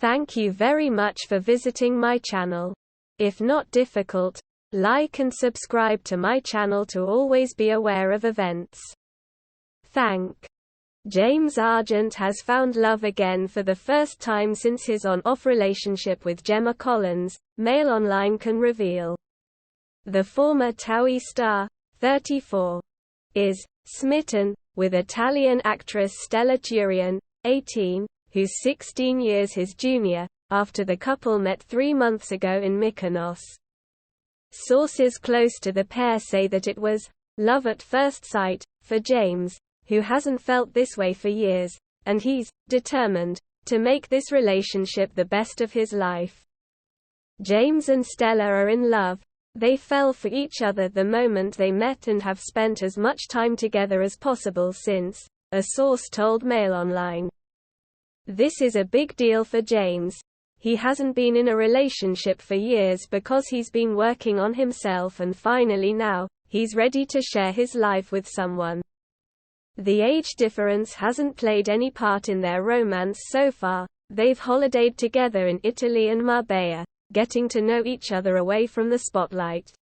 Thank you very much for visiting my channel. If not difficult, like and subscribe to my channel to always be aware of events. James Argent has found love again for the first time since his on-off relationship with Gemma Collins, Mail Online can reveal. The former TOWIEs star, 34, is smitten with Italian actress Stella Turian, 18, who's 16 years his junior, after the couple met 3 months ago in Mykonos. Sources close to the pair say that it was love at first sight for James, who hasn't felt this way for years, and he's determined to make this relationship the best of his life. James and Stella are in love. They fell for each other the moment they met and have spent as much time together as possible since, a source told Mail Online. This is a big deal for James. He hasn't been in a relationship for years because he's been working on himself, and finally now, he's ready to share his life with someone. The age difference hasn't played any part in their romance so far. They've holidayed together in Italy and Marbella, getting to know each other away from the spotlight.